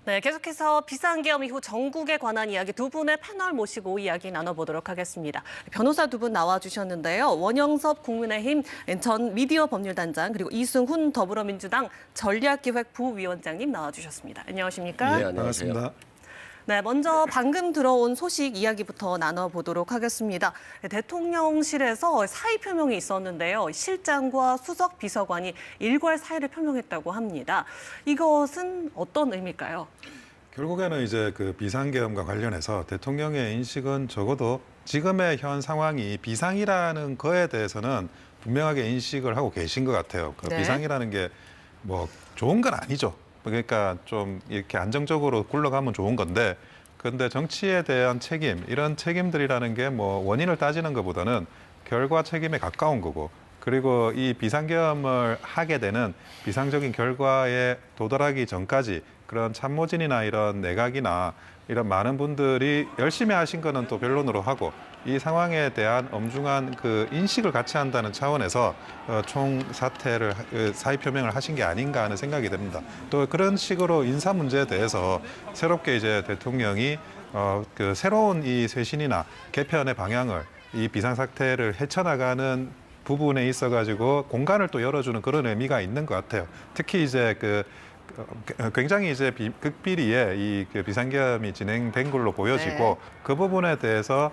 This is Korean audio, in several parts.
네, 계속해서 비상계엄 이후 전국에 관한 이야기 두 분의 패널 모시고 이야기 나눠보도록 하겠습니다. 변호사 두 분 나와주셨는데요. 원영섭 국민의힘 전 미디어 법률단장 그리고 이승훈 더불어민주당 전략기획부위원장님 나와주셨습니다. 안녕하십니까? 네, 안녕하세요. 반갑습니다. 네, 먼저 방금 들어온 소식 이야기부터 나눠보도록 하겠습니다. 대통령실에서 사의 표명이 있었는데요. 실장과 수석 비서관이 일괄 사의를 표명했다고 합니다. 이것은 어떤 의미일까요? 결국에는 이제 그 비상계엄과 관련해서 대통령의 인식은 적어도 지금의 현 상황이 비상이라는 거에 대해서는 분명하게 인식을 하고 계신 것 같아요. 그 네. 비상이라는 게 뭐 좋은 건 아니죠. 그러니까 좀 이렇게 안정적으로 굴러가면 좋은 건데, 그런데 정치에 대한 책임, 이런 책임들이라는 게 뭐 원인을 따지는 것보다는 결과 책임에 가까운 거고, 그리고 이 비상계엄을 하게 되는 비상적인 결과에 도달하기 전까지 그런 참모진이나 이런 내각이나 이런 많은 분들이 열심히 하신 거는 또 변론으로 하고, 이 상황에 대한 엄중한 그 인식을 같이 한다는 차원에서 총 사퇴를 사의 표명을 하신 게 아닌가 하는 생각이 듭니다. 또 그런 식으로 인사 문제에 대해서 새롭게 이제 대통령이 그 새로운 이 쇄신이나 개편의 방향을 이 비상사태를 헤쳐나가는 부분에 있어가지고 공간을 또 열어주는 그런 의미가 있는 것 같아요. 특히 이제 굉장히 이제 극비리에 이 비상계엄이 진행된 걸로 보여지고, 네. 그 부분에 대해서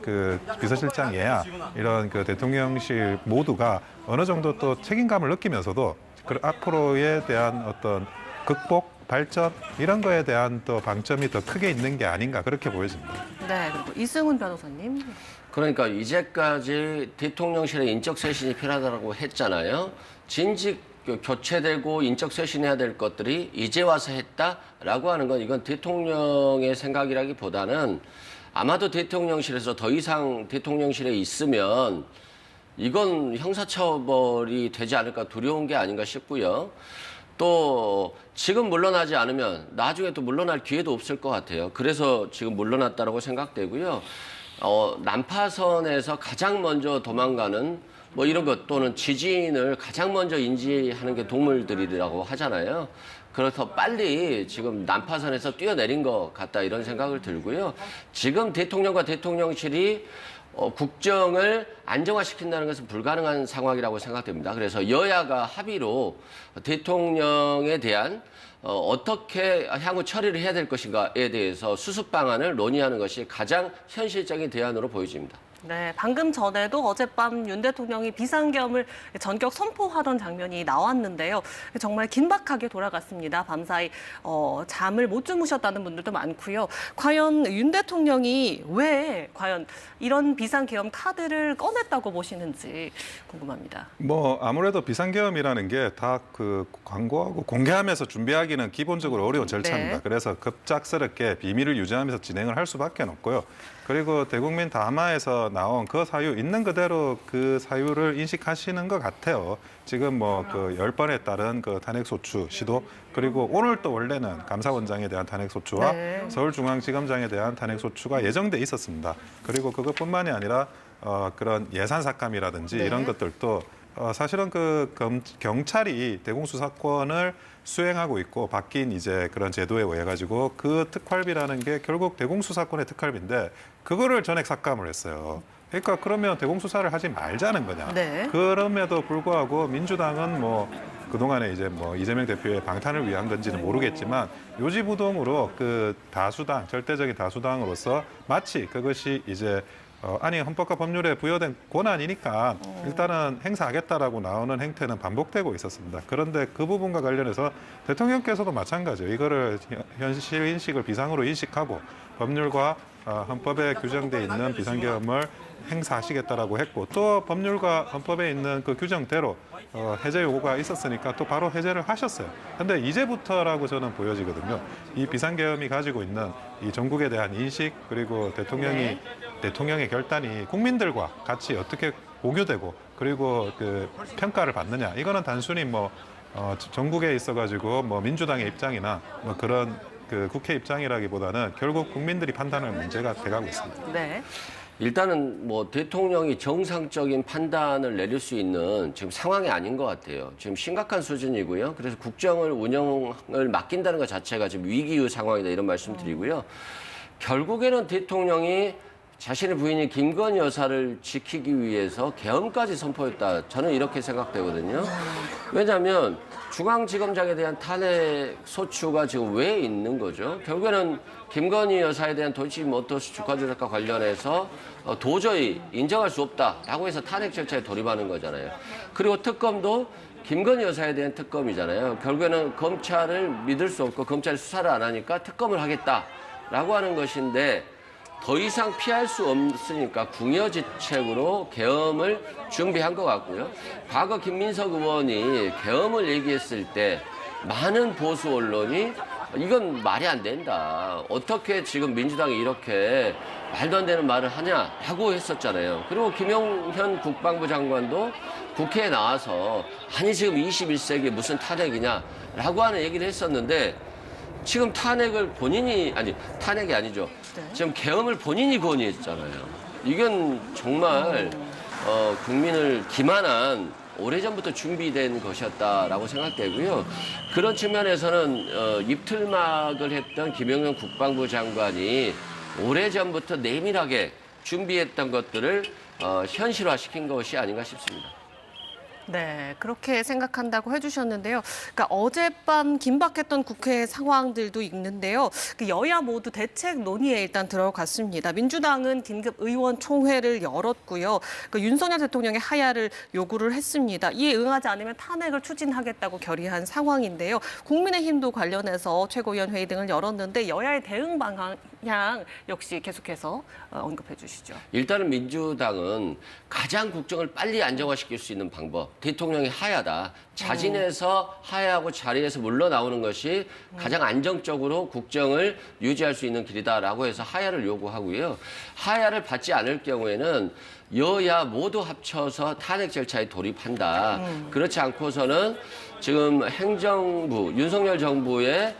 그 비서실장 예야 이런 그 대통령실 모두가 어느 정도 또 책임감을 느끼면서도 그 앞으로에 대한 어떤 극복, 발전 이런 거에 대한 또 방점이 더 크게 있는 게 아닌가 그렇게 보여집니다. 네, 그리고 이승훈 변호사님. 그러니까 이제까지 대통령실의 인적 쇄신이 필요하다고 했잖아요. 진직 교체되고 인적 쇄신해야 될 것들이 이제 와서 했다라고 하는 건 이건 대통령의 생각이라기보다는 아마도 대통령실에서 더 이상 대통령실에 있으면 이건 형사처벌이 되지 않을까 두려운 게 아닌가 싶고요. 또 지금 물러나지 않으면 나중에 또 물러날 기회도 없을 것 같아요. 그래서 지금 물러났다라고 생각되고요. 난파선에서 가장 먼저 도망가는 뭐 이런 것 또는 지진을 가장 먼저 인지하는 게 동물들이라고 하잖아요. 그래서 빨리 지금 난파선에서 뛰어내린 것 같다 이런 생각을 들고요. 지금 대통령과 대통령실이 국정을 안정화시킨다는 것은 불가능한 상황이라고 생각됩니다. 그래서 여야가 합의로 대통령에 대한 어떻게 향후 처리를 해야 될 것인가에 대해서 수습 방안을 논의하는 것이 가장 현실적인 대안으로 보여집니다. 네, 방금 전에도 어젯밤 윤 대통령이 비상계엄을 전격 선포하던 장면이 나왔는데요. 정말 긴박하게 돌아갔습니다. 밤사이 잠을 못 주무셨다는 분들도 많고요. 과연 윤 대통령이 왜 과연 이런 비상계엄 카드를 꺼냈다고 보시는지 궁금합니다. 뭐 아무래도 비상계엄이라는 게 다 그 광고하고 공개하면서 준비하기는 기본적으로 어려운 절차입니다. 네. 그래서 급작스럽게 비밀을 유지하면서 진행을 할 수밖에 없고요. 그리고 대국민 담화에서 나온 그 사유 있는 그대로 그 사유를 인식하시는 것 같아요. 지금 뭐 그 10번에 따른 그 탄핵소추 시도, 그리고 오늘 또 원래는 감사원장에 대한 탄핵소추와 네. 서울중앙지검장에 대한 탄핵소추가 예정돼 있었습니다. 그리고 그것뿐만이 아니라 그런 예산 삭감이라든지 네. 이런 것들도 사실은 그 경찰이 대공수사권을 수행하고 있고 바뀐 이제 그런 제도에 의해 가지고 그 특활비라는 게 결국 대공수사권의 특활비인데 그거를 전액 삭감을 했어요. 그러니까 그러면 대공수사를 하지 말자는 거냐. 네. 그럼에도 불구하고 민주당은 뭐 그동안에 이제 뭐 이재명 대표의 방탄을 위한 건지는 모르겠지만 요지부동으로 그 다수당, 절대적인 다수당으로서 마치 그것이 이제 아니 헌법과 법률에 부여된 권한이니까 일단은 행사하겠다라고 나오는 행태는 반복되고 있었습니다. 그런데 그 부분과 관련해서 대통령께서도 마찬가지예요. 이거를 현실 인식을 비상으로 인식하고 법률과 헌법에 규정돼 있는 비상계엄을 행사하시겠다라고 했고, 또 법률과 헌법에 있는 그 규정대로 해제 요구가 있었으니까 또 바로 해제를 하셨어요. 근데 이제부터라고 저는 보여지거든요. 이 비상계엄이 가지고 있는 이 전국에 대한 인식, 그리고 대통령의 결단이 국민들과 같이 어떻게 공유되고 그리고 그 평가를 받느냐, 이거는 단순히 뭐 전국에 있어가지고 뭐 민주당의 입장이나 뭐 그런 그 국회 입장이라기보다는 결국 국민들이 판단할 문제가 돼가고 있습니다. 네. 일단은 뭐 대통령이 정상적인 판단을 내릴 수 있는 지금 상황이 아닌 것 같아요. 지금 심각한 수준이고요. 그래서 국정을 운영을 맡긴다는 것 자체가 지금 위기의 상황이다 이런 말씀드리고요. 결국에는 대통령이 자신의 부인인 김건희 여사를 지키기 위해서 계엄까지 선포했다. 저는 이렇게 생각되거든요. 왜냐하면 중앙지검장에 대한 탄핵 소추가 지금 왜 있는 거죠? 결국에는 김건희 여사에 대한 도이치모터스 주가 조작과 관련해서 도저히 인정할 수 없다라고 해서 탄핵 절차에 돌입하는 거잖아요. 그리고 특검도 김건희 여사에 대한 특검이잖아요. 결국에는 검찰을 믿을 수 없고 검찰이 수사를 안 하니까 특검을 하겠다라고 하는 것인데 더 이상 피할 수 없으니까 궁여지책으로 계엄을 준비한 것 같고요. 과거 김민석 의원이 계엄을 얘기했을 때 많은 보수 언론이 이건 말이 안 된다. 어떻게 지금 민주당이 이렇게 말도 안 되는 말을 하냐라고 했었잖아요. 그리고 김용현 국방부 장관도 국회에 나와서 아니 지금 21세기에 무슨 탄핵이냐라고 하는 얘기를 했었는데 지금 탄핵을 본인이 탄핵이 아니죠. 지금 계엄을 본인이 건의했잖아요. 이건 정말 국민을 기만한 오래전부터 준비된 것이었다라고 생각되고요. 그런 측면에서는 입틀막을 했던 김영현 국방부 장관이 오래전부터 내밀하게 준비했던 것들을 현실화시킨 것이 아닌가 싶습니다. 네, 그렇게 생각한다고 해주셨는데요. 그러니까 어젯밤 긴박했던 국회 상황들도 있는데요. 그 여야 모두 대책 논의에 일단 들어갔습니다. 민주당은 긴급 의원총회를 열었고요. 그 윤석열 대통령의 하야를 요구를 했습니다. 이에 응하지 않으면 탄핵을 추진하겠다고 결의한 상황인데요. 국민의힘도 관련해서 최고위원회의 등을 열었는데 여야의 대응 방향 역시 계속해서 언급해 주시죠. 일단은 민주당은 가장 국정을 빨리 안정화시킬 수 있는 방법, 대통령이 하야다. 자진해서 하야하고 자리에서 물러나오는 것이 가장 안정적으로 국정을 유지할 수 있는 길이다라고 해서 하야를 요구하고요. 하야를 받지 않을 경우에는 여야 모두 합쳐서 탄핵 절차에 돌입한다. 그렇지 않고서는 지금 행정부, 윤석열 정부의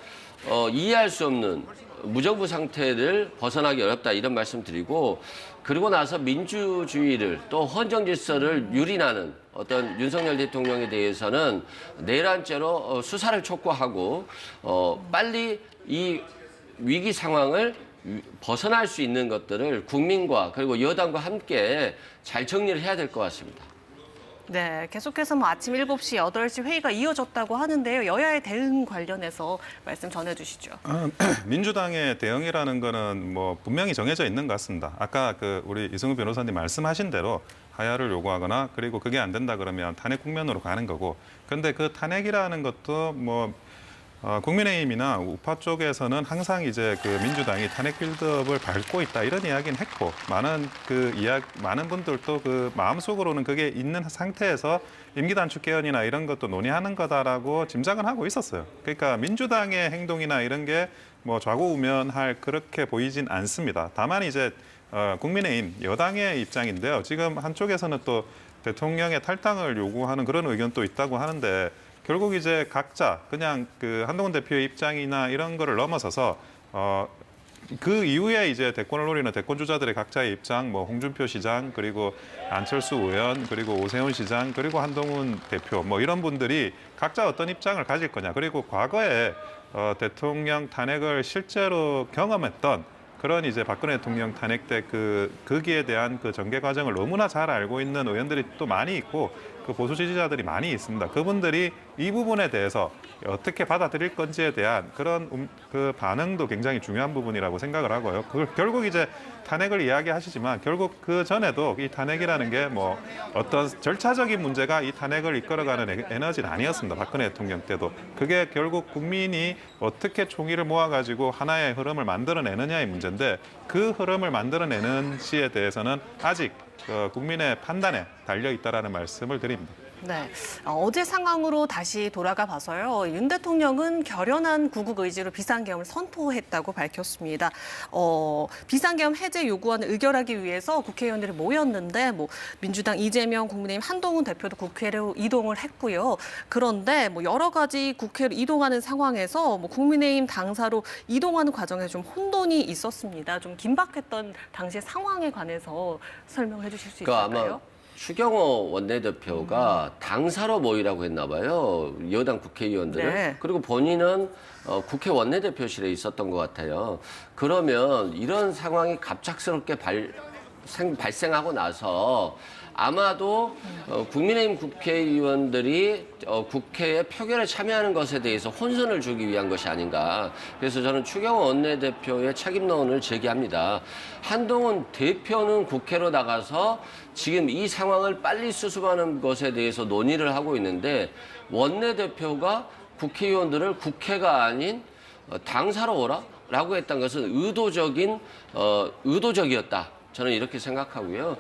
이해할 수 없는 무정부 상태를 벗어나기 어렵다 이런 말씀 드리고 그리고 나서 민주주의를 또 헌정 질서를 유린하는 어떤 윤석열 대통령에 대해서는 내란죄로 수사를 촉구하고 빨리 이 위기 상황을 벗어날 수 있는 것들을 국민과 그리고 여당과 함께 잘 정리를 해야 될 것 같습니다. 네, 계속해서 뭐 아침 7시, 8시 회의가 이어졌다고 하는데요. 여야의 대응 관련해서 말씀 전해주시죠. 민주당의 대응이라는 거는 뭐 분명히 정해져 있는 것 같습니다. 아까 그 우리 이승우 변호사님 말씀하신 대로 하야를 요구하거나 그리고 그게 안 된다 그러면 탄핵 국면으로 가는 거고. 그런데 그 탄핵이라는 것도 뭐 국민의힘이나 우파 쪽에서는 항상 이제 그 민주당이 탄핵 빌드업을 밟고 있다 이런 이야기는 했고 많은 분들도 그 마음속으로는 그게 있는 상태에서 임기 단축 개헌이나 이런 것도 논의하는 거다라고 짐작은 하고 있었어요. 그러니까 민주당의 행동이나 이런 게 뭐 좌고우면할 그렇게 보이진 않습니다. 다만 이제 국민의힘 여당의 입장인데요. 지금 한쪽에서는 또 대통령의 탈당을 요구하는 그런 의견도 있다고 하는데. 결국 이제 각자 그냥 그 한동훈 대표의 입장이나 이런 거를 넘어서서 그 이후에 이제 대권을 노리는 대권 주자들의 각자의 입장, 뭐 홍준표 시장 그리고 안철수 의원 그리고 오세훈 시장 그리고 한동훈 대표 뭐 이런 분들이 각자 어떤 입장을 가질 거냐 그리고 과거에 대통령 탄핵을 실제로 경험했던 그런 이제 박근혜 대통령 탄핵 때 거기에 대한 그 전개 과정을 너무나 잘 알고 있는 의원들이 또 많이 있고 그 보수 지지자들이 많이 있습니다. 그분들이 이 부분에 대해서 어떻게 받아들일 건지에 대한 그런 그 반응도 굉장히 중요한 부분이라고 생각을 하고요. 결국 이제 탄핵을 이야기하시지만 결국 그 전에도 이 탄핵이라는 게 뭐 어떤 절차적인 문제가 이 탄핵을 이끌어가는 에너지는 아니었습니다. 박근혜 대통령 때도. 그게 결국 국민이 어떻게 총의를 모아가지고 하나의 흐름을 만들어내느냐의 문제인데 그 흐름을 만들어내는 시에 대해서는 아직 국민의 판단에 달려 있다라는 말씀을 드립니다. 네, 어제 상황으로 다시 돌아가 봐서요. 윤 대통령은 결연한 구국 의지로 비상계엄을 선포했다고 밝혔습니다. 비상계엄 해제 요구안을 의결하기 위해서 국회의원들이 모였는데 민주당 이재명, 국민의힘 한동훈 대표도 국회로 이동을 했고요. 그런데 여러 가지 국회로 이동하는 상황에서 국민의힘 당사로 이동하는 과정에 좀 혼돈이 있었습니다. 좀 긴박했던 당시의 상황에 관해서 설명을 해주실 수 그러니까 있을까요? 아마 추경호 원내대표가 당사로 모이라고 했나 봐요. 여당 국회의원들을. 네. 그리고 본인은 국회 원내대표실에 있었던 것 같아요. 그러면 이런 상황이 갑작스럽게 발생하고 나서 아마도 국민의힘 국회의원들이 국회에 표결에 참여하는 것에 대해서 혼선을 주기 위한 것이 아닌가. 그래서 저는 추경호 원내대표의 책임론을 제기합니다. 한동훈 대표는 국회로 나가서 지금 이 상황을 빨리 수습하는 것에 대해서 논의를 하고 있는데 원내대표가 국회의원들을 국회가 아닌 당사로 오라라고 했던 것은 의도적이었다. 저는 이렇게 생각하고요.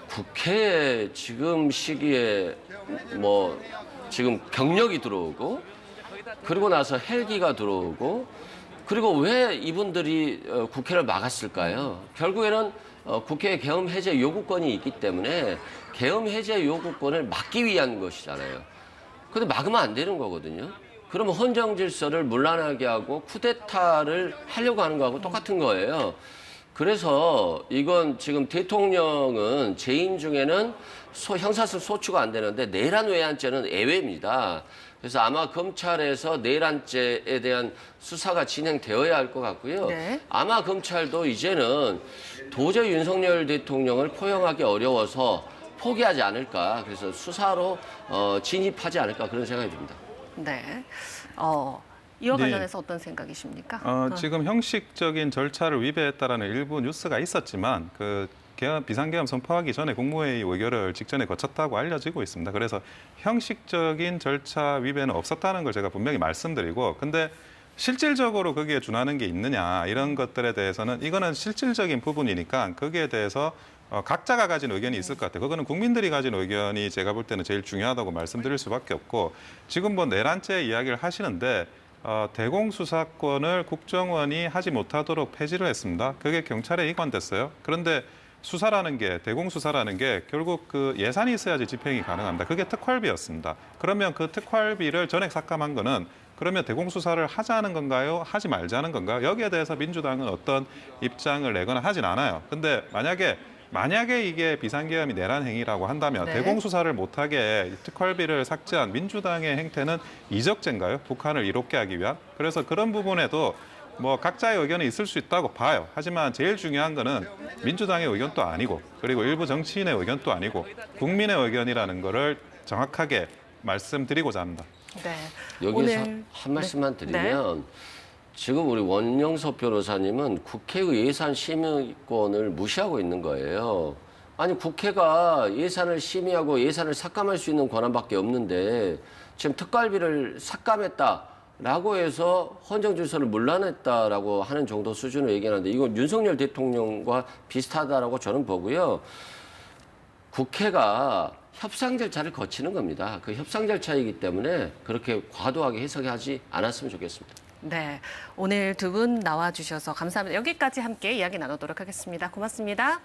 국회에 지금 시기에 지금 경력이 들어오고 그리고 나서 헬기가 들어오고 그리고 왜 이분들이 국회를 막았을까요? 결국에는 국회 계엄 해제 요구권이 있기 때문에 계엄 해제 요구권을 막기 위한 것이잖아요. 근데 막으면 안 되는 거거든요. 그러면 헌정 질서를 문란하게 하고 쿠데타를 하려고 하는 거하고 똑같은 거예요. 그래서 이건 지금 대통령은 재임 중에는 형사상 소추가 안 되는데 내란 외환죄는 예외입니다. 그래서 아마 검찰에서 내란죄에 대한 수사가 진행되어야 할 것 같고요. 네. 아마 검찰도 이제는 도저히 윤석열 대통령을 포용하기 어려워서 포기하지 않을까. 그래서 수사로 진입하지 않을까 그런 생각이 듭니다. 네. 이와 네. 관련해서 어떤 생각이십니까? 지금 형식적인 절차를 위배했다라는 일부 뉴스가 있었지만 비상계엄 선포하기 전에 국무회의 의결을 직전에 거쳤다고 알려지고 있습니다. 그래서 형식적인 절차 위배는 없었다는 걸 제가 분명히 말씀드리고 근데 실질적으로 거기에 준하는 게 있느냐 이런 것들에 대해서는 이거는 실질적인 부분이니까 거기에 대해서 각자가 가진 의견이 있을 것 같아요. 그거는 국민들이 가진 의견이 제가 볼 때는 제일 중요하다고 말씀드릴 수밖에 없고 지금 내란죄 이야기를 하시는데 대공수사권을 국정원이 하지 못하도록 폐지를 했습니다. 그게 경찰에 이관됐어요. 그런데 수사라는 게 대공수사라는 게 결국 예산이 있어야지 집행이 가능합니다. 그게 특활비였습니다. 그러면 그 특활비를 전액 삭감한 거는 그러면 대공수사를 하자는 건가요? 하지 말자는 건가요? 여기에 대해서 민주당은 어떤 입장을 내거나 하진 않아요. 근데 만약에 이게 비상계엄이 내란 행위라고 한다면 네. 대공수사를 못하게 특활비를 삭제한 민주당의 행태는 이적죄인가요? 북한을 이롭게 하기 위한? 그래서 그런 부분에도 각자의 의견이 있을 수 있다고 봐요. 하지만 제일 중요한 거는 민주당의 의견도 아니고 그리고 일부 정치인의 의견도 아니고 국민의 의견이라는 거를 정확하게 말씀드리고자 합니다. 네. 여기서 오늘 한 말씀만 네. 드리면 지금 우리 원영석 변호사님은 국회의 예산 심의권을 무시하고 있는 거예요. 아니 국회가 예산을 심의하고 예산을 삭감할 수 있는 권한밖에 없는데 지금 특활비를 삭감했다라고 해서 헌정 질서를 문란했다라고 하는 정도 수준으로 얘기하는데 이건 윤석열 대통령과 비슷하다라고 저는 보고요. 국회가 협상 절차를 거치는 겁니다. 그 협상 절차이기 때문에 그렇게 과도하게 해석하지 않았으면 좋겠습니다. 네, 오늘 두 분 나와주셔서 감사합니다. 여기까지 함께 이야기 나누도록 하겠습니다. 고맙습니다.